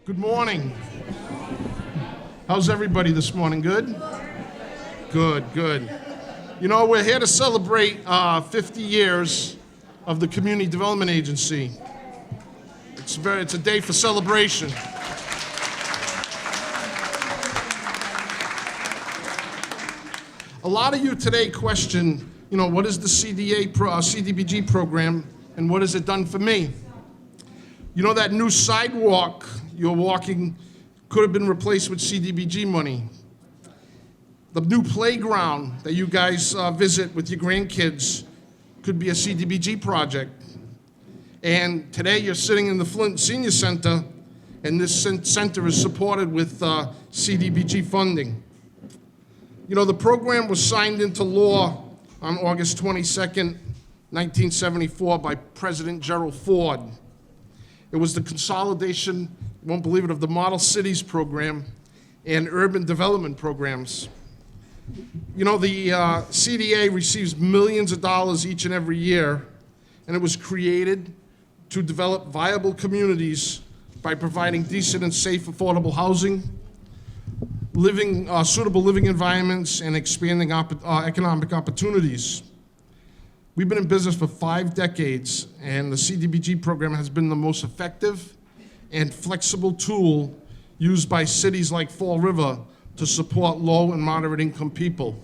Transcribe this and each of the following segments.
Good morning. How's everybody this morning? Good? Good, good. You know, we're here to celebrate 50 years of the Community Development Agency. It's a day for celebration. A lot of you today question, what is the CDBG program and what has it done for me? You know, that new sidewalk you're walking could have been replaced with CDBG money. The new playground that you guys visit with your grandkids could be a CDBG project. And today you're sitting in the Flint Senior Center, and this center is supported with CDBG funding. You know, the program was signed into law on August 22nd, 1974 by President Gerald Ford. It was the consolidation, you won't believe it, of the Model Cities program and urban development programs. You know, the CDA receives millions of dollars each and every year, and it was created to develop viable communities by providing decent and safe, affordable housing, suitable living environments, and expanding economic opportunities. We've been in business for 5 decades, and the CDBG program has been the most effective and flexible tool used by cities like Fall River to support low and moderate income people.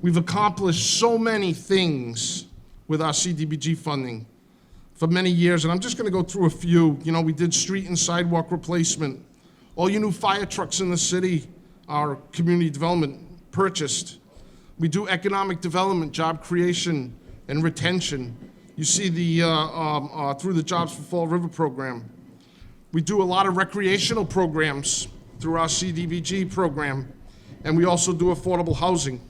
We've accomplished so many things with our CDBG funding for many years, and I'm just gonna go through a few. You know, we did street and sidewalk replacement. All your new fire trucks in the city, our community development purchased. We do economic development, job creation, and retention. You see through the Jobs for Fall River program. We do a lot of recreational programs through our CDBG program, and we also do affordable housing.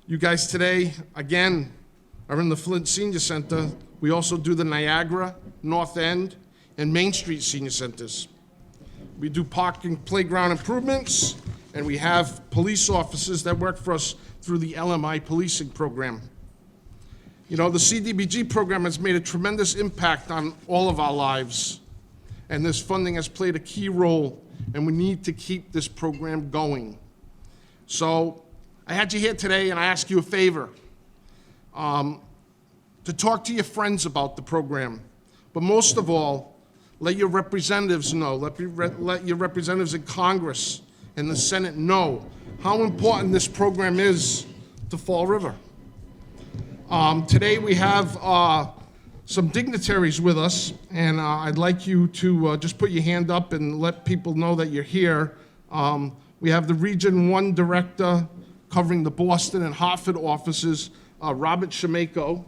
You guys today, again, are in the Flint Senior Center. We also do the Niagara, North End, and Main Street Senior Centers. We do parking playground improvements, and we have police officers that work for us through the LMI policing program. You know, the CDBG program has made a tremendous impact on all of our lives, and this funding has played a key role, and we need to keep this program going. So I had you here today, and I ask you a favor, to talk to your friends about the program, but most of all, let your representatives know, let your representatives in Congress and the Senate know how important this program is to Fall River. Today we have some dignitaries with us, and I'd like you to just put your hand up and let people know that you're here. We have the Region 1 Director covering the Boston and Hartford offices, Robert Shemako.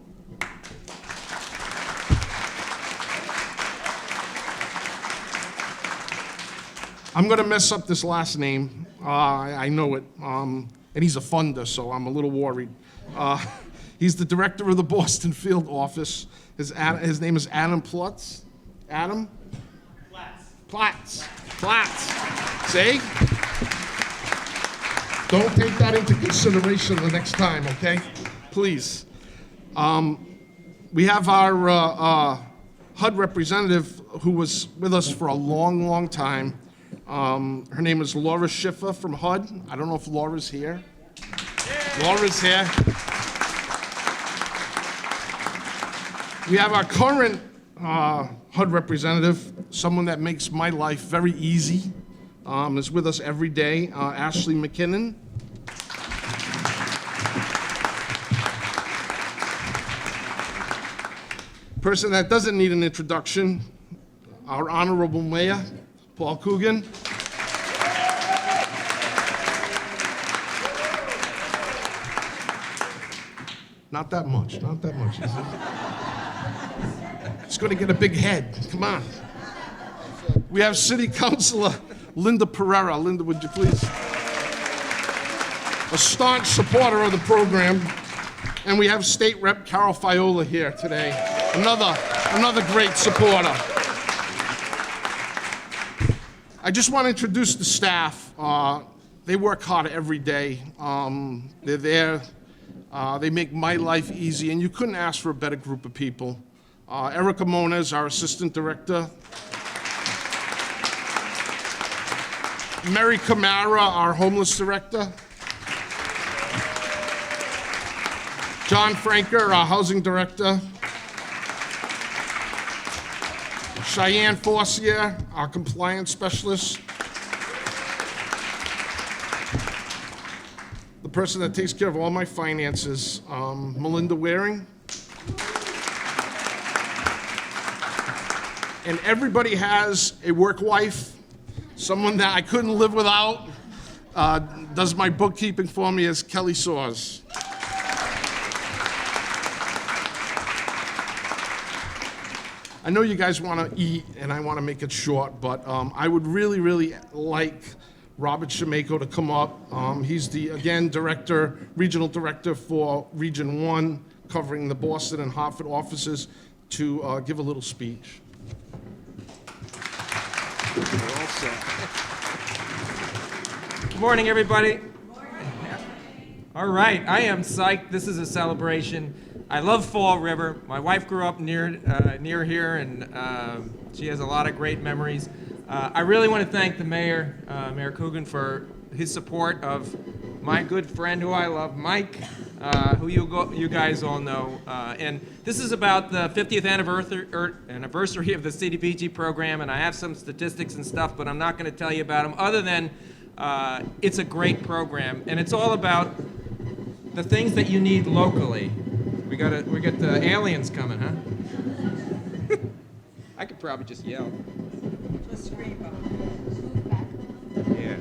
I'm gonna mess up this last name. I know it, and he's a funder, so I'm a little worried. He's the director of the Boston Field Office. His name is Adam Plutz. Adam? Platz. See? Don't take that into consideration the next time, okay? Please. We have our HUD representative who was with us for a long, long time. Her name is Laura Schiffer from HUD. I don't know if Laura's here. Yeah. Laura's here. We have our current HUD representative, someone that makes my life very easy, is with us every day, Ashley McKinnon. Person that doesn't need an introduction, our Honorable Mayor, Paul Coogan. Not that much. It's going to get a big head. Come on. We have City Councilor Linda Pereira. Linda, would you please? A staunch supporter of the program. And we have State Rep Carol Fiola here today. Another great supporter. I just want to introduce the staff. They work hard every day. They're there. They make my life easy, and you couldn't ask for a better group of people. Erica Mona is our Assistant Director. Mary Camara, our homeless director. John Franker, our housing director. Cheyenne Forcier, our compliance specialist. The person that takes care of all my finances, Melinda Waring. And everybody has a work wife, someone that I couldn't live without, does my bookkeeping for me, is Kelly Saws. I know you guys want to eat, and I want to make it short, but I would really, really like Robert Shemako to come up. He's the, again, regional director for Region 1, covering the Boston and Hartford offices, to give a little speech. Good morning, everybody. Good morning. All right, I am psyched. This is a celebration. I love Fall River. My wife grew up near here, and she has a lot of great memories. I really want to thank the mayor, Mayor Coogan, for his support of my good friend who I love, Mike, who you guys all know. And this is about the 50th anniversary of the CDBG program, and I have some statistics and stuff, but I'm not going to tell you about them, other than it's a great program, and it's all about the things that you need locally. We got the aliens coming, huh? I could probably just yell. Just scream. Yeah.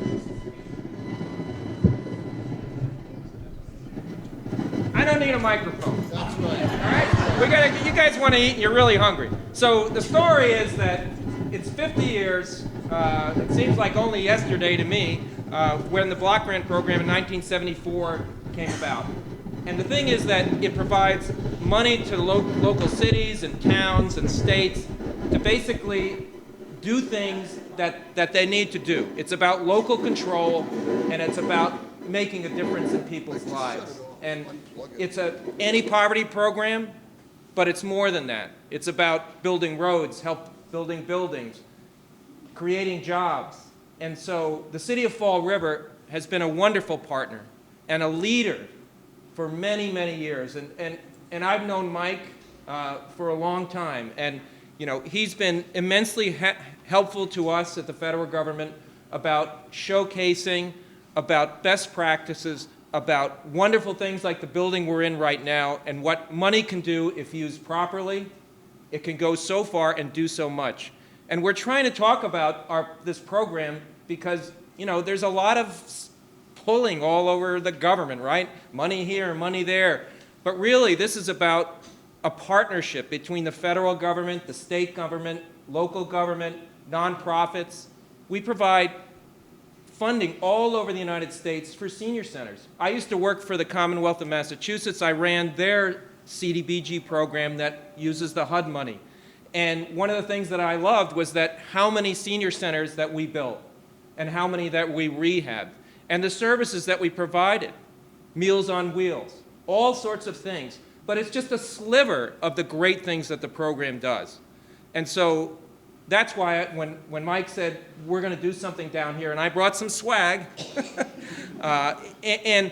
I don't need a microphone. That's right. All right? You guys want to eat and you're really hungry. So the story is that it's 50 years, it seems like only yesterday to me, when the block grant program in 1974 came about. And the thing is that it provides money to local cities and towns and states to basically do things that they need to do. It's about local control, and it's about making a difference in people's lives. And it's an anti-poverty program, but it's more than that. It's about building roads, building buildings, creating jobs. And so the city of Fall River has been a wonderful partner and a leader for many, many years. And I've known Mike for a long time. And you know, he's been immensely helpful to us at the federal government about showcasing, about best practices, about wonderful things like the building we're in right now, and what money can do if used properly. It can go so far and do so much. And we're trying to talk about this program because, you know, there's a lot of pulling all over the government, right? Money here, money there. But really, this is about a partnership between the federal government, the state government, local government, nonprofits. We provide funding all over the United States for senior centers. I used to work for the Commonwealth of Massachusetts. I ran their CDBG program that uses the HUD money. And one of the things that I loved was that how many senior centers that we built and how many that we rehabbed and the services that we provided, Meals on Wheels, all sorts of things. But it's just a sliver of the great things that the program does. And so that's why when Mike said, we're going to do something down here, and I brought some swag, and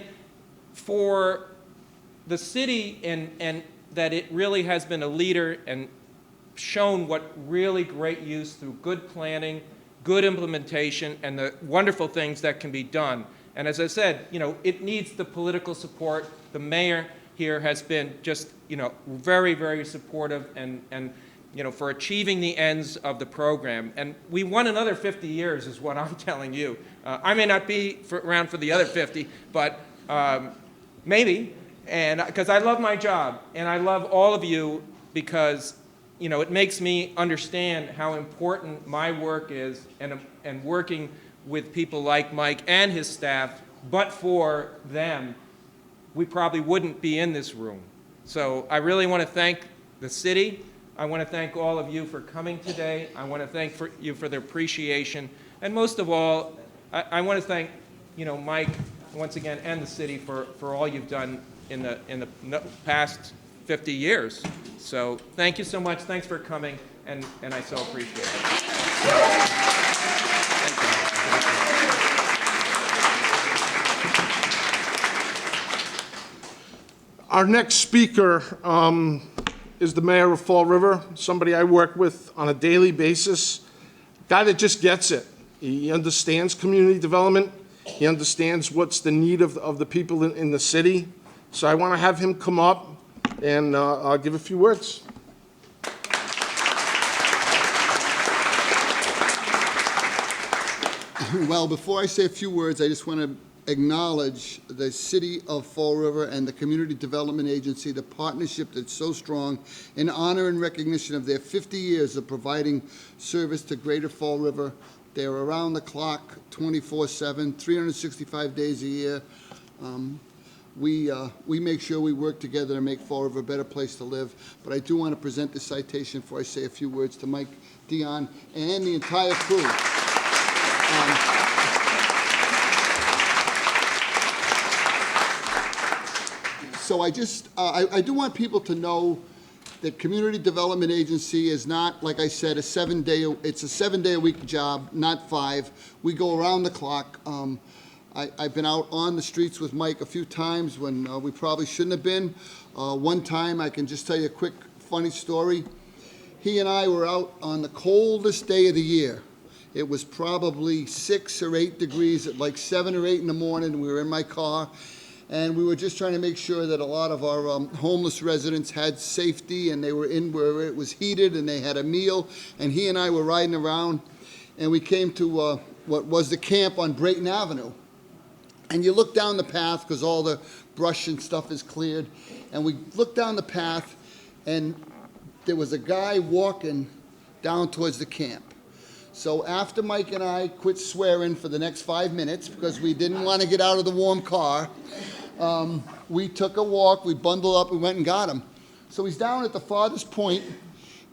for the city, and that it really has been a leader and shown what really great use through good planning, good implementation, and the wonderful things that can be done. And as I said, you know, it needs the political support. The mayor here has been just, you know, very, very supportive and you know, for achieving the ends of the program. And we want another 50 years is what I'm telling you. I may not be around for the other 50, but maybe, and because I love my job, and I love all of you because, you know, it makes me understand how important my work is, and working with people like Mike and his staff, but for them, we probably wouldn't be in this room. So I really want to thank the city. I want to thank all of you for coming today. I want to thank you for their appreciation. And most of all, I want to thank, you know, Mike once again and the city for all you've done in the past 50 years. So thank you so much. Thanks for coming, and I so appreciate it. Thank you. Our next speaker is the mayor of Fall River, somebody I work with on a daily basis, guy that just gets it. He understands community development. He understands what's the need of the people in the city. So I want to have him come up and give a few words. Well, before I say a few words, I just want to acknowledge the City of Fall River and the Community Development Agency, the partnership that's so strong, in honor and recognition of their 50 years of providing service to Greater Fall River. They're around the clock, 24/7, 365 days a year. We make sure we work together to make Fall River a better place to live. But I do want to present this citation before I say a few words to Mike Dion and the entire crew. So I do want people to know that Community Development Agency is not, like I said, it's a 7-day-a-week job, not 5. We go around the clock. I've been out on the streets with Mike a few times when we probably shouldn't have been. One time, I can just tell you a quick funny story. He and I were out on the coldest day of the year. It was probably 6 or 8 degrees at like 7 or 8 in the morning. We were in my car, and we were just trying to make sure that a lot of our homeless residents had safety, and they were in where it was heated, and they had a meal. And he and I were riding around, and we came to what was the camp on Brayton Avenue. And you look down the path, because all the brush and stuff is cleared, and we looked down the path, and there was a guy walking down towards the camp. So after Mike and I quit swearing for the next 5 minutes, because we didn't want to get out of the warm car, we took a walk, we bundled up, we went and got him. So he's down at the farthest point,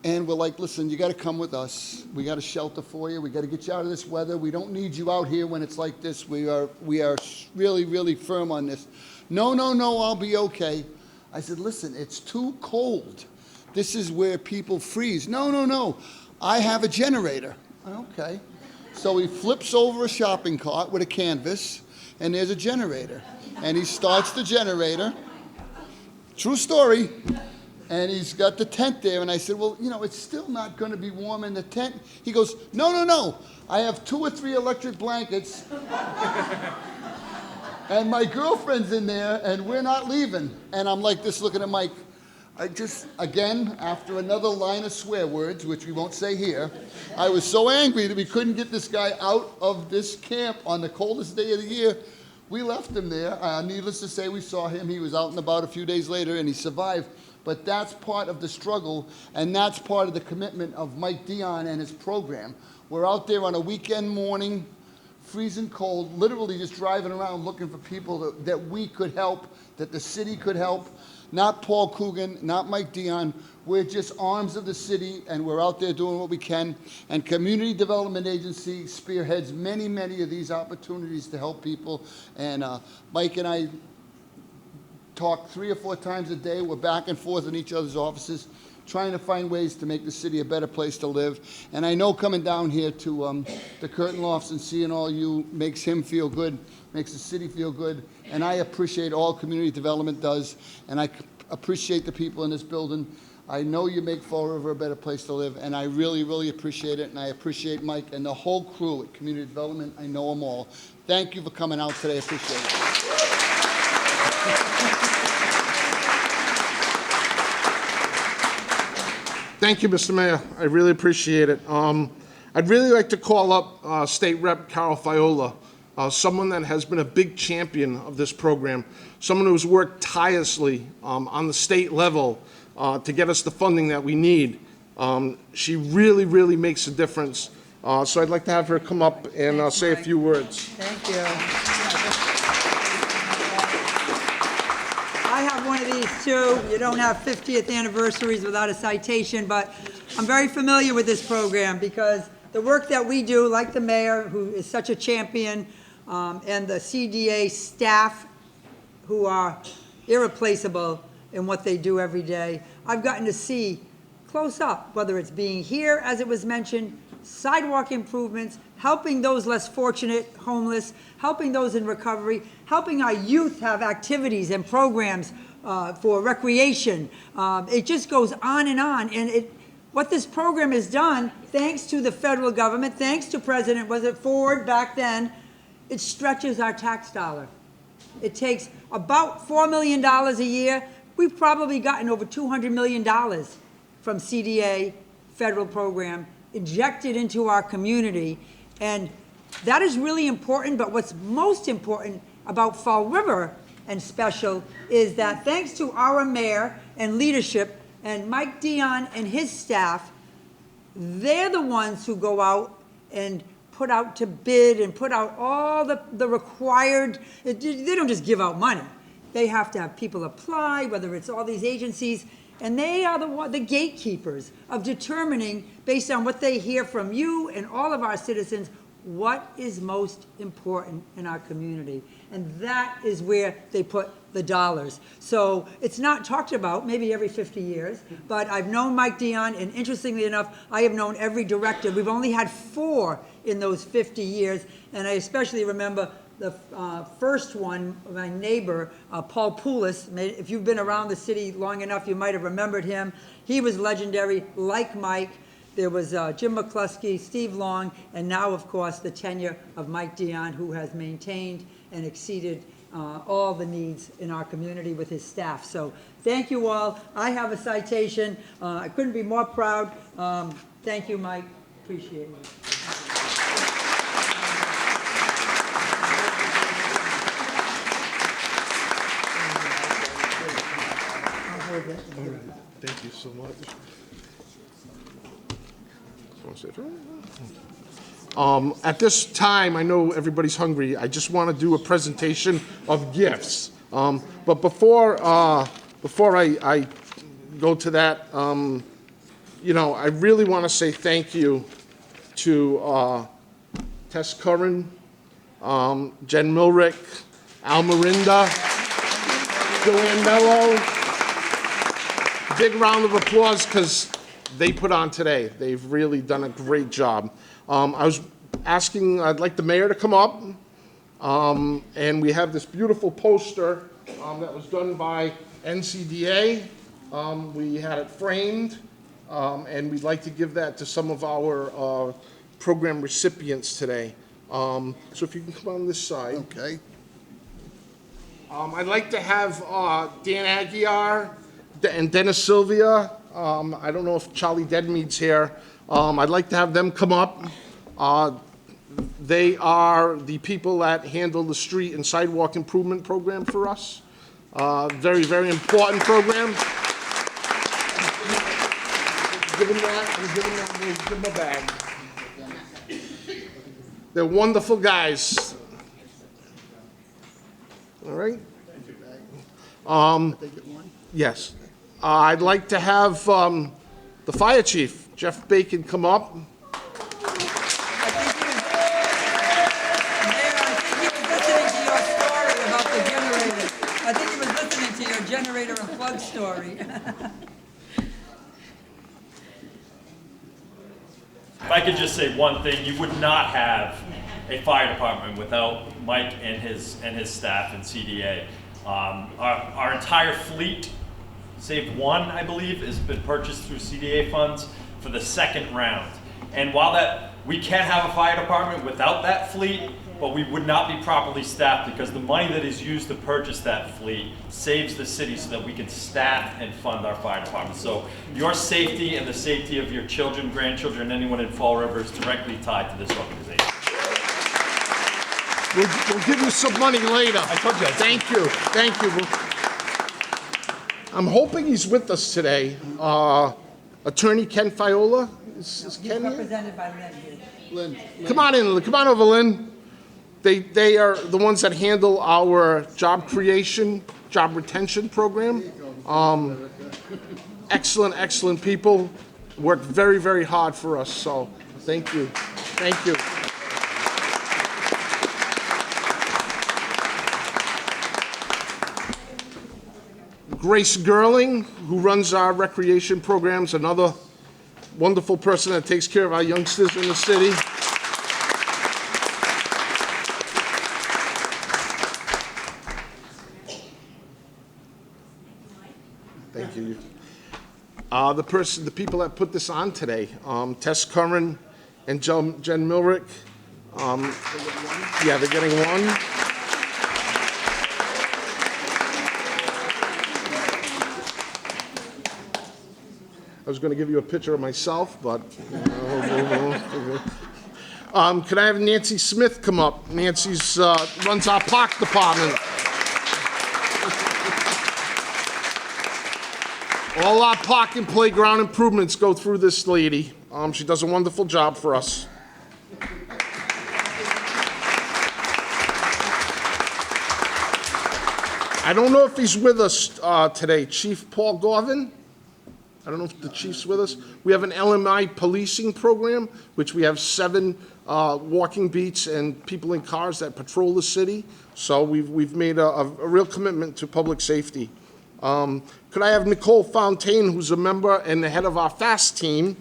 and we're like, listen, you got to come with us. We got a shelter for you. We got to get you out of this weather. We don't need you out here when it's like this. We are really, really firm on this. No, I'll be okay. I said, listen, it's too cold. This is where people freeze. No, I have a generator. Okay. So he flips over a shopping cart with a canvas, and there's a generator. And he starts the generator. True story. And he's got the tent there. And I said, well, it's still not going to be warm in the tent. He goes, no. I have 2 or 3 electric blankets. And my girlfriend's in there, and we're not leaving. And I'm like this looking at Mike. Again, after another line of swear words, which we won't say here, I was so angry that we couldn't get this guy out of this camp on the coldest day of the year. We left him there. Needless to say, we saw him. He was out and about a few days later, and he survived. But that's part of the struggle, and that's part of the commitment of Mike Dion and his program. We're out there on a weekend morning, freezing cold, literally just driving around looking for people that we could help, that the city could help. Not Paul Coogan, not Mike Dion. We're just arms of the city, and we're out there doing what we can. And Community Development Agency spearheads many, many of these opportunities to help people. And Mike and I talk 3 or 4 times a day. We're back and forth in each other's offices, trying to find ways to make the city a better place to live. And I know coming down here to the Curtin Lofts and seeing all you makes him feel good, makes the city feel good. And I appreciate all community development does, and I appreciate the people in this building. I know you make Fall River a better place to live, and I really, really appreciate it. And I appreciate Mike and the whole crew at Community Development. I know them all. Thank you for coming out today. I appreciate it. Thank you, Mr. Mayor. I really appreciate it. I'd really like to call up State Rep Carol Fiola, someone that has been a big champion of this program, someone who's worked tirelessly on the state level to get us the funding that we need. She really, really makes a difference. So I'd like to have her come up and say a few words. Thank you. I have one of these too. You don't have 50th anniversaries without a citation, but I'm very familiar with this program because the work that we do, like the mayor, who is such a champion, and the CDA staff, who are irreplaceable in what they do every day, I've gotten to see close up, whether it's being here, as it was mentioned, sidewalk improvements, helping those less fortunate, homeless, helping those in recovery, helping our youth have activities and programs for recreation. It just goes on, and what this program has done, thanks to the federal government, thanks to President, was it Ford back then, it stretches our tax dollar. It takes about $4 million a year. We've probably gotten over $200 million from CDA, federal program, injected into our community. And that is really important, but what's most important about Fall River and special is that thanks to our mayor and leadership and Mike Dion and his staff, they're the ones who go out and put out to bid and put out all the required, they don't just give out money. They have to have people apply, whether it's all these agencies, and they are the gatekeepers of determining, based on what they hear from you and all of our citizens, what is most important in our community. And that is where they put the dollars. So it's not talked about, maybe every 50 years, but I've known Mike Dion, and interestingly enough, I have known every director. We've only had 4 in those 50 years, and I especially remember the first one, my neighbor, Paul Poulos. If you've been around the city long enough, you might have remembered him. He was legendary, like Mike. There was Jim McCluskey, Steve Long, and now, of course, the tenure of Mike Dion, who has maintained and exceeded all the needs in our community with his staff. So thank you all. I have a citation. I couldn't be more proud. Thank you, Mike. Appreciate it. Thank you so much. At this time, I know everybody's hungry. I just want to do a presentation of gifts. But before I go to that, you know, I really want to say thank you to Tess Curran, Jen Milrick, Al Mirinda, Joanne Mello. Big round of applause because they put on today. They've really done a great job. I was asking, I'd like the mayor to come up, and we have this beautiful poster that was done by NCDA. We had it framed, and we'd like to give that to some of our program recipients today. So if you can come on this side. Okay. I'd like to have Dan Aguiar and Dennis Sylvia. I don't know if Charlie Deadmead's here. I'd like to have them come up. They are the people that handle the street and sidewalk improvement program for us. Very, very important program. Give them that, and give them a bag. They're wonderful guys. All right? Yes. I'd like to have the fire chief, Jeff Bacon, come up. I think he was listening to your generator and plug story. If I could just say one thing, you would not have a fire department without Mike and his staff and CDA. Our entire fleet, save one, I believe, has been purchased through CDA funds for the second round. And while we can't have a fire department without that fleet, but we would not be properly staffed because the money that is used to purchase that fleet saves the city so that we can staff and fund our fire department. So your safety and the safety of your children, grandchildren, anyone in Fall River is directly tied to this organization. We'll give you some money later. I told you. Thank you. Thank you. I'm hoping he's with us today. Attorney Ken Fiola. Is Ken here? Represented by Lynn. Come on in. Come on over, Lynn. They are the ones that handle our job creation, job retention program. Excellent people. Work very, very hard for us. So thank you. Thank you. Grace Gerling, who runs our recreation programs, another wonderful person that takes care of our youngsters in the city. The people that put this on today, Tess Curran and Jen Milrick. Yeah, they're getting one. I was going to give you a picture of myself, but. Could I have Nancy Smith come up? Nancy's runs our park department. All our park and playground improvements go through this lady. She does a wonderful job for us. I don't know if he's with us today. Chief Paul Gorvin? I don't know if the chief's with us. We have an LMI policing program, which we have 7 walking beats and people in cars that patrol the city. So we've made a real commitment to public safety. Could I have Nicole Fontaine, who's a member and the head of our FAST team?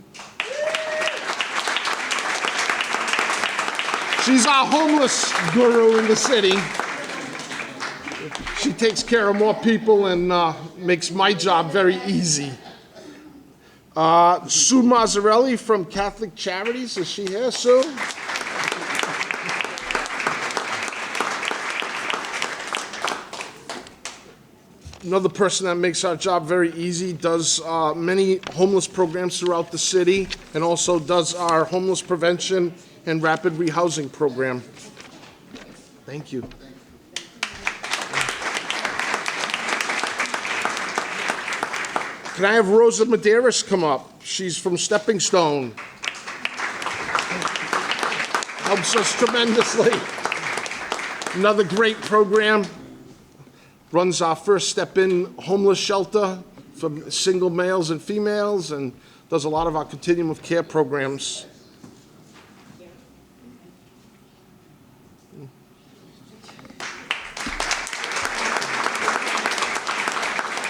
She's our homeless guru in the city. She takes care of more people and makes my job very easy. Sue Mazzarelli from Catholic Charities, is she here, Sue? Another person that makes our job very easy, does many homeless programs throughout the city, and also does our homeless prevention and rapid rehousing program. Thank you. Can I have Rosa Medeiros come up? She's from Stepping Stone. Helps us tremendously. Another great program. Runs our First Step In homeless shelter for single males and females, and does a lot of our continuum of care programs.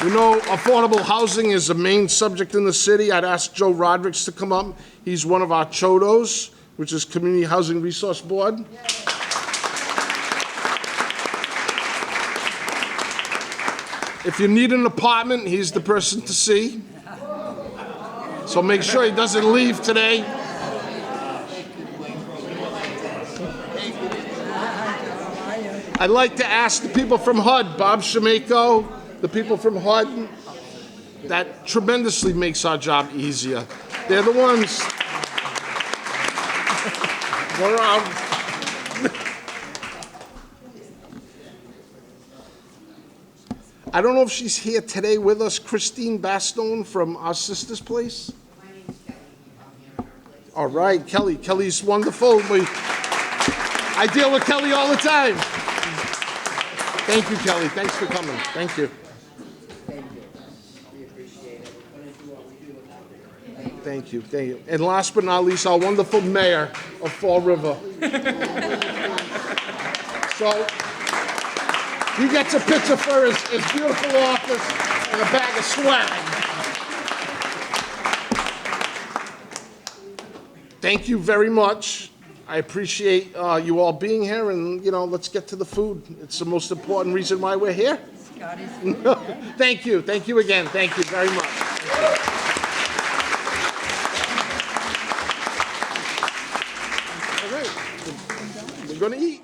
We know affordable housing is a main subject in the city. I'd ask Joe Rodrigues to come up. He's one of our CHODOs, which is Community Housing Resource Board. If you need an apartment, he's the person to see. So make sure he doesn't leave today. I'd like to ask the people from HUD, Bob Shemako, the people from HUD, that tremendously makes our job easier. They're the ones. Go around. I don't know if she's here today with us, Christine Bastone from Our Sister's Place. My name's Kelly. I'm here in our place. All right, Kelly. Kelly's wonderful. I deal with Kelly all the time. Thank you, Kelly. Thanks for coming. Thank you. Thank you. We appreciate it. We're going to do what we do without you. Thank you. Thank you. And last but not least, our wonderful mayor of Fall River. So he gets a picture for his beautiful office and a bag of swag. Thank you very much. I appreciate you all being here, and let's get to the food. It's the most important reason why we're here. Thank you. Thank you again. Thank you very much. All right. We're going to eat.